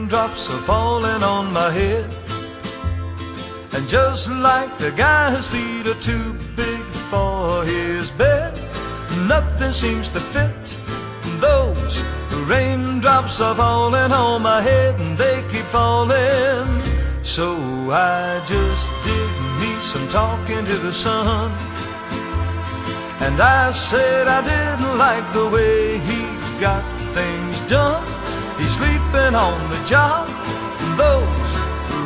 raindrops are falling on my head. And just like the guy whose feet are too big for his bed, nothing seems to fit. Those raindrops are falling on my head, and they keep falling. So I just did me some talking to the sun, and I said I didn't like the way he got things done. He's sleeping on the job. Those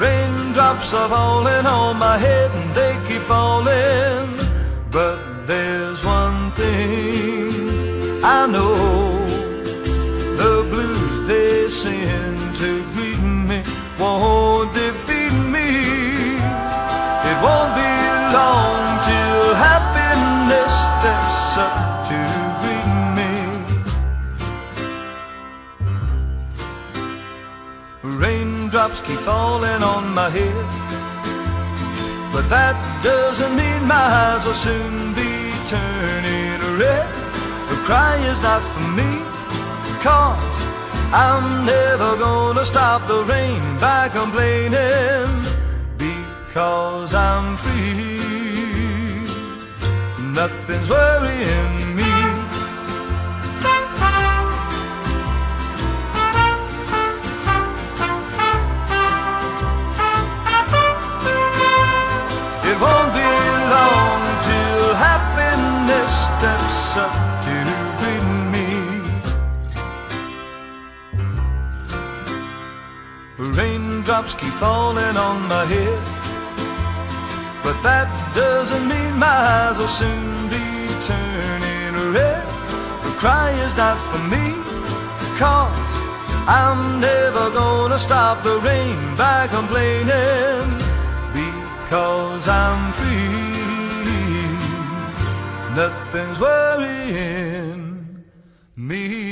raindrops are falling on my head, and they keep falling. But there's one thing I know, the blues they sing to greet me won't defeat me. It won't be long till happiness steps up to greet me. Raindrops keep falling on my head, but that doesn't mean my eyes will soon be turning red. The cry is not for me, 'cause I'm never gonna stop the rain by complaining, because I'm free. Nothing's worrying me. It won't be long till happiness steps up to greet me. Raindrops keep falling on my head, but that doesn't mean my eyes will soon be turning red. The cry is not for me, 'cause I'm never gonna stop the rain by complaining, because I'm free. Nothing's worrying me.